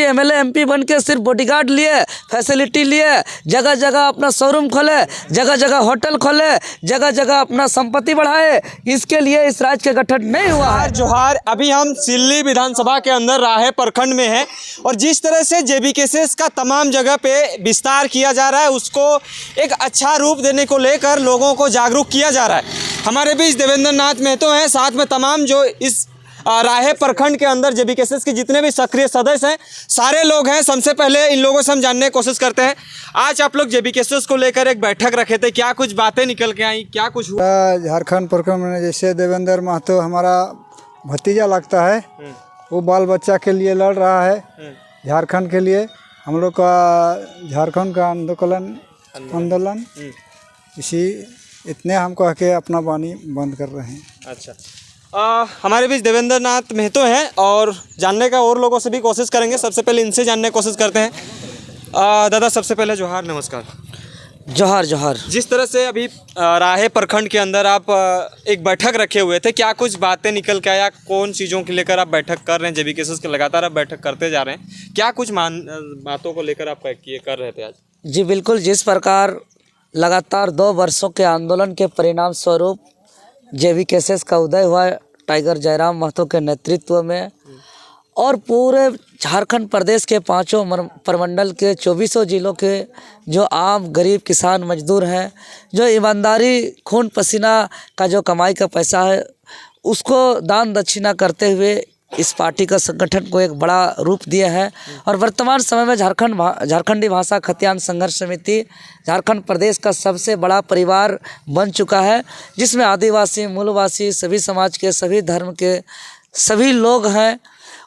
MLA MP बन के सिर्फ बॉडीगार्ड लिए, फैसिलिटी लिए, जगह जगह अपना शोरूम खोले, जगह जगह होटल खोले, जगह जगह अपना संपत्ति बढ़ाए, इसके लिए इस राज्य का गठन नहीं हुआ है। जोहार। अभी हम सिल्ली विधानसभा के अंदर राहे प्रखंड में हैं और जिस तरह से जेबीकेएसएस का तमाम जगह पे विस्तार किया जा रहा है, उसको एक अच्छा रूप देने को लेकर लोगों को जागरूक किया जा रहा है। हमारे बीच देवेंद्र नाथ महतो हैं, साथ में तमाम जो इस राहे प्रखंड के अंदर जेबीकेएसएस के जितने भी सक्रिय सदस्य हैं, सारे लोग हैं। सबसे पहले इन लोगों से हम जानने की कोशिश करते हैं। आज आप लोग जेबीकेएसएस को लेकर एक बैठक रखे थे, क्या कुछ बातें निकल के आई, क्या कुछ हुआ? झारखंड प्रखंड में जैसे देवेंद्र महतो हमारा भतीजा लगता है, वो बाल बच्चा के लिए लड़ रहा है, झारखंड के लिए। हम लोग का झारखंड का आंदोलन इसी इतने हम कह के अपना वाणी बंद कर रहे हैं। अच्छा, हमारे बीच देवेंद्र नाथ महतो हैं और जानने का और लोगों से भी कोशिश करेंगे। सबसे पहले इनसे जानने की कोशिश करते हैं। दादा, सबसे पहले जोहार, नमस्कार। जोहार जोहार। जिस तरह से अभी राहे प्रखंड के अंदर आप एक बैठक रखे हुए थे, क्या कुछ बातें निकल के आया? कौन चीज़ों को लेकर आप बैठक कर रहे हैं? जेबीकेएसएस के लगातार आप बैठक करते जा रहे हैं, क्या कुछ बातों को लेकर आप कर रहे थे आज? जी बिल्कुल, जिस प्रकार लगातार 2 वर्षों के आंदोलन के परिणाम स्वरूप जेबीकेएसएस का उदय हुआ टाइगर जयराम महतो के नेतृत्व में, और पूरे झारखंड प्रदेश के 5 प्रमंडल के 24 जिलों के जो आम गरीब किसान मजदूर हैं, जो ईमानदारी खून पसीना का जो कमाई का पैसा है उसको दान दक्षिणा करते हुए इस पार्टी का संगठन को एक बड़ा रूप दिया है। और वर्तमान समय में झारखंडी भाषा खतियान संघर्ष समिति झारखंड प्रदेश का सबसे बड़ा परिवार बन चुका है, जिसमें आदिवासी, मूलवासी, सभी समाज के, सभी धर्म के सभी लोग हैं।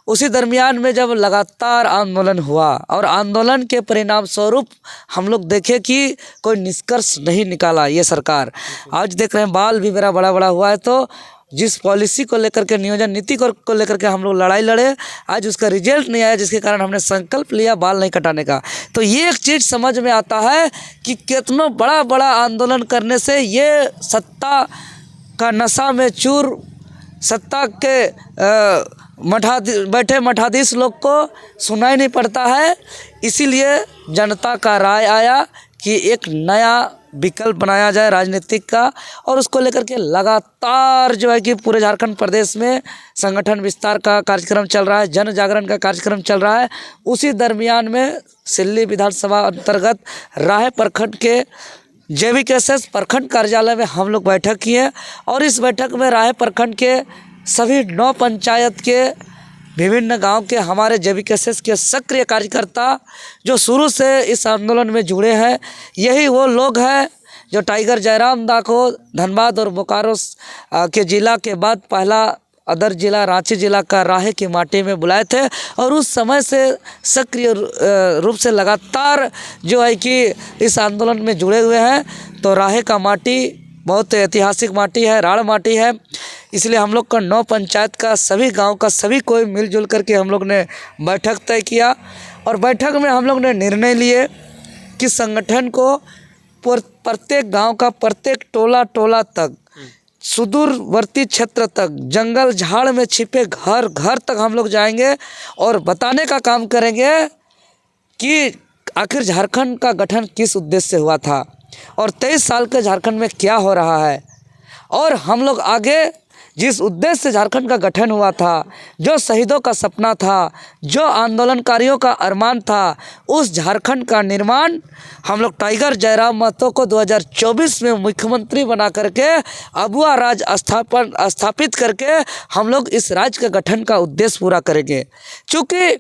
उसी दरमियान में जब लगातार आंदोलन हुआ और आंदोलन के परिणाम स्वरूप हम लोग देखे कि कोई निष्कर्ष नहीं निकाला ये सरकार। आज देख रहे हैं बाल भी मेरा बड़ा बड़ा हुआ है, तो जिस पॉलिसी को लेकर के, नियोजन नीति को लेकर के हम लोग लड़ाई लड़े, आज उसका रिजल्ट नहीं आया, जिसके कारण हमने संकल्प लिया बाल नहीं कटाने का। तो ये एक चीज़ समझ में आता है कि कितना बड़ा बड़ा आंदोलन करने से ये सत्ता का नशा में चूर, सत्ता के बैठे मठाधीश लोग को सुनाई नहीं पड़ता है। इसीलिए जनता का राय आया कि एक नया विकल्प बनाया जाए राजनीतिक का, और उसको लेकर के लगातार जो है कि पूरे झारखंड प्रदेश में संगठन विस्तार का कार्यक्रम चल रहा है, जन जागरण का कार्यक्रम चल रहा है। उसी दरमियान में सिल्ली विधानसभा अंतर्गत राहे प्रखंड के जेबीकेएसएस प्रखंड कार्यालय में हम लोग बैठक किए, और इस बैठक में राहे प्रखंड के सभी 9 पंचायत के विभिन्न गांव के हमारे जेबीकेएसएस के सक्रिय कार्यकर्ता जो शुरू से इस आंदोलन में जुड़े हैं, यही वो लोग हैं जो टाइगर जयराम दा को धनबाद और बोकारो के ज़िला के बाद पहला अदर जिला रांची जिला का राहे की माटी में बुलाए थे, और उस समय से सक्रिय रूप से लगातार जो है कि इस आंदोलन में जुड़े हुए हैं। तो राहे का माटी बहुत ऐतिहासिक माटी है, राढ़ माटी है, इसलिए हम लोग का 9 पंचायत का सभी गांव का सभी कोई मिलजुल करके हम लोग ने बैठक तय किया, और बैठक में हम लोग ने निर्णय लिए कि संगठन को प्रत्येक गांव का, प्रत्येक टोला तक, सुदूरवर्ती क्षेत्र तक, जंगल झाड़ में छिपे घर तक हम लोग जाएंगे और बताने का काम करेंगे कि आखिर झारखंड का गठन किस उद्देश्य से हुआ था और 23 साल के झारखंड में क्या हो रहा है, और हम लोग आगे जिस उद्देश्य से झारखंड का गठन हुआ था, जो शहीदों का सपना था, जो आंदोलनकारियों का अरमान था, उस झारखंड का निर्माण हम लोग टाइगर जयराम महतो को 2024 में मुख्यमंत्री बना करके अबुआ राज स्थापित करके हम लोग इस राज्य के गठन का उद्देश्य पूरा करेंगे। चूँकि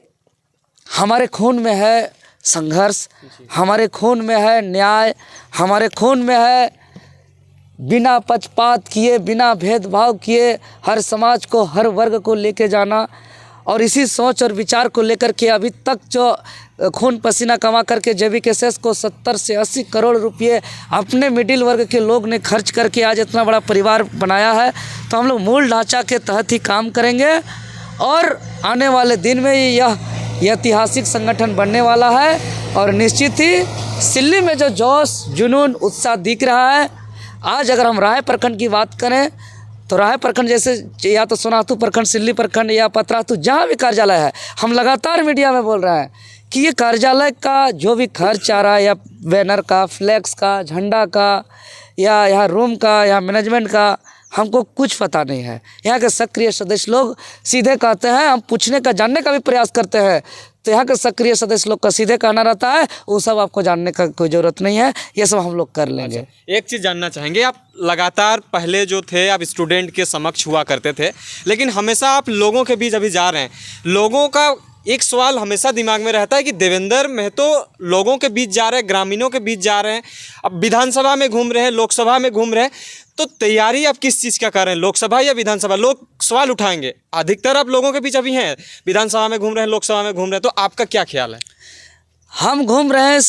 हमारे खून में है संघर्ष, हमारे खून में है न्याय, हमारे खून में है बिना पक्षपात किए, बिना भेदभाव किए हर समाज को, हर वर्ग को लेके जाना, और इसी सोच और विचार को लेकर के अभी तक जो खून पसीना कमा करके जेबीकेएसएस को 70 से 80 करोड़ रुपये अपने मिडिल वर्ग के लोग ने खर्च करके आज इतना बड़ा परिवार बनाया है। तो हम लोग मूल ढांचा के तहत ही काम करेंगे, और आने वाले दिन में यह ऐतिहासिक संगठन बनने वाला है। और निश्चित ही सिल्ली में जो जोश, जुनून, उत्साह दिख रहा है, आज अगर हम राहे प्रखंड की बात करें तो राहे प्रखंड जैसे या तो सोनातू प्रखंड, सिल्ली प्रखंड या पतरातू, जहाँ भी कार्यालय है, हम लगातार मीडिया में बोल रहे हैं कि ये कार्यालय का जो भी खर्च आ रहा है, या बैनर का, फ्लैक्स का, झंडा का, या यहाँ रूम का, या मैनेजमेंट का, हमको कुछ पता नहीं है। यहाँ के सक्रिय सदस्य लोग सीधे कहते हैं, हम पूछने का, जानने का भी प्रयास करते हैं, तो यहाँ के सक्रिय सदस्य लोग का सीधे कहना रहता है वो सब आपको जानने का कोई ज़रूरत नहीं है, ये सब हम लोग कर लेंगे। एक चीज़ जानना चाहेंगे, आप लगातार पहले जो थे आप स्टूडेंट के समक्ष हुआ करते थे, लेकिन हमेशा आप लोगों के बीच अभी जा रहे हैं। लोगों का एक सवाल हमेशा दिमाग में रहता है कि देवेंद्र महतो लोगों के बीच जा रहे हैं, ग्रामीणों के बीच जा रहे हैं, अब विधानसभा में घूम रहे हैं, लोकसभा में घूम रहे हैं, तो तैयारी आप किस चीज़ का कर रहे हैं, लोकसभा या विधानसभा? लोग सवाल उठाएंगे, अधिकतर आप लोगों के बीच अभी हैं, विधानसभा में घूम रहे हैं, लोकसभा में घूम रहे हैं, तो आपका क्या ख्याल है? हम घूम रहे हैं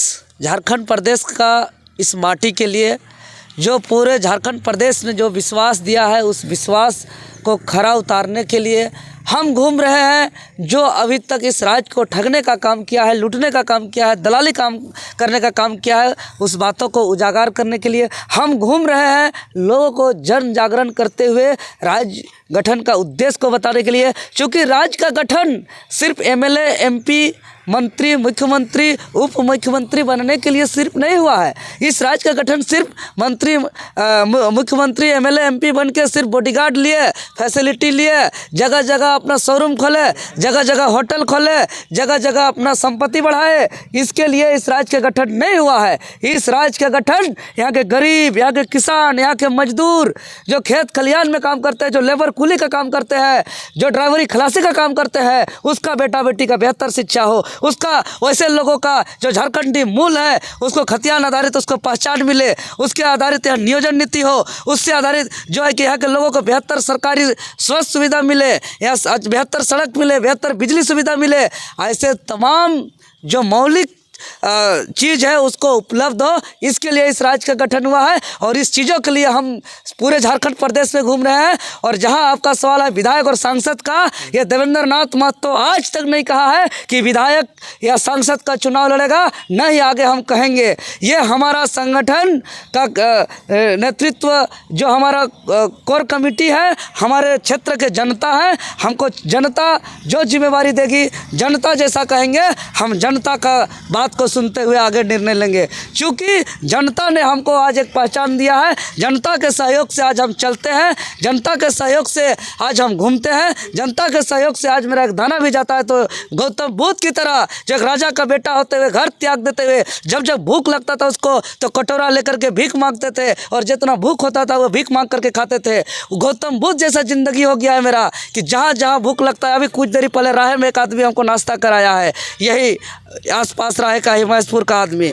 झारखंड प्रदेश का इस माटी के लिए, जो पूरे झारखंड प्रदेश ने जो विश्वास दिया है, उस विश्वास को खरा उतारने के लिए हम घूम रहे हैं। जो अभी तक इस राज्य को ठगने का काम किया है, लूटने का काम किया है, दलाली काम करने का काम किया है, उस बातों को उजागर करने के लिए हम घूम रहे हैं। लोगों को जन जागरण करते हुए राज्य गठन का उद्देश्य को बताने के लिए, क्योंकि राज्य का गठन सिर्फ एमएलए, एमपी, मंत्री, मुख्यमंत्री, उप मुख्यमंत्री बनने के लिए सिर्फ नहीं हुआ है। इस राज्य का गठन सिर्फ मंत्री, मुख्यमंत्री, एमएलए, एमपी बन के सिर्फ बॉडीगार्ड लिए, फैसिलिटी लिए, जगह जगह अपना शोरूम खोले, जगह जगह होटल खोले, जगह जगह अपना संपत्ति बढ़ाए, इसके लिए इस राज्य का गठन नहीं हुआ है। इस राज्य का गठन यहाँ के गरीब, यहाँ के किसान, यहाँ के मजदूर, जो खेत खलिहान में काम करते हैं, जो लेबर कुली का काम करते हैं, जो ड्राइवरी खलासी का काम करते हैं, उसका बेटा बेटी का बेहतर शिक्षा हो, उसका वैसे लोगों का जो झारखंडी मूल है उसको खतियान आधारित उसको पहचान मिले, उसके आधारित यहाँ नियोजन नीति हो, उससे आधारित जो है कि यहाँ के लोगों को बेहतर सरकारी स्वास्थ्य सुविधा मिले, या बेहतर सड़क मिले, बेहतर बिजली सुविधा मिले, ऐसे तमाम जो मौलिक चीज़ है उसको उपलब्ध हो, इसके लिए इस राज्य का गठन हुआ है। और इस चीज़ों के लिए हम पूरे झारखंड प्रदेश में घूम रहे हैं। और जहां आपका सवाल है विधायक और सांसद का, ये देवेंद्र नाथ महतो आज तक नहीं कहा है कि विधायक या सांसद का चुनाव लड़ेगा, न ही आगे हम कहेंगे। ये हमारा संगठन का नेतृत्व, जो हमारा कोर कमेटी है, हमारे क्षेत्र के जनता है, हमको जनता जो जिम्मेवारी देगी, जनता जैसा कहेंगे, हम जनता का बात को सुनते हुए आगे निर्णय लेंगे। क्योंकि जनता ने हमको आज एक पहचान दिया है, जनता के सहयोग से आज हम चलते हैं, जनता के सहयोग से आज हम घूमते हैं, जनता के सहयोग से आज मेरा एक दाना भी जाता है तो गौतम बुद्ध की तरह जो एक राजा का बेटा होते हुए, घर त्याग देते हुए, जब जब भूख लगता था उसको तो कटोरा लेकर के भीख मांगते थे, और जितना भूख होता था वो भीख मांग करके खाते थे। गौतम बुद्ध जैसा जिंदगी हो गया है मेरा कि जहाँ जहाँ भूख लगता है, अभी कुछ देरी पहले राह में एक आदमी हमको नाश्ता कराया है, यही आसपास राह का हिमायतपुर का आदमी।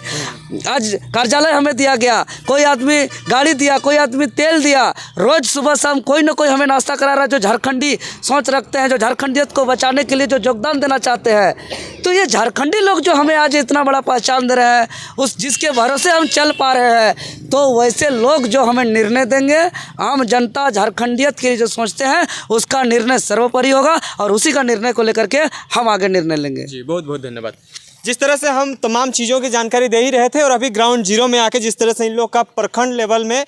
आज कार्यालय हमें दिया गया, कोई आदमी गाड़ी दिया, कोई आदमी तेल दिया, रोज सुबह शाम कोई ना कोई हमें नाश्ता करा रहा है, जो झारखंडी सोच रखते हैं, जो झारखंडियत को बचाने के लिए जो योगदान देना चाहते हैं। तो ये झारखंडी लोग जो हमें आज इतना बड़ा पहचान दे रहे हैं, उस जिसके भरोसे हम चल पा रहे हैं, तो वैसे लोग जो हमें निर्णय देंगे, आम जनता झारखंडियत के लिए जो सोचते हैं, उसका निर्णय सर्वोपरि होगा, और उसी का निर्णय को लेकर के हम आगे निर्णय लेंगे। जी बहुत बहुत धन्यवाद। जिस तरह से हम तमाम चीज़ों की जानकारी दे ही रहे थे, और अभी ग्राउंड जीरो में आके जिस तरह से इन लोग का प्रखंड लेवल में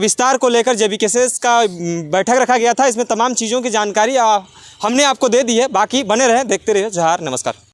विस्तार को लेकर जेबीकेएसएस का बैठक रखा गया था, इसमें तमाम चीज़ों की जानकारी हमने आपको दे दी है। बाकी बने रहें, देखते रहिए जौहार, नमस्कार।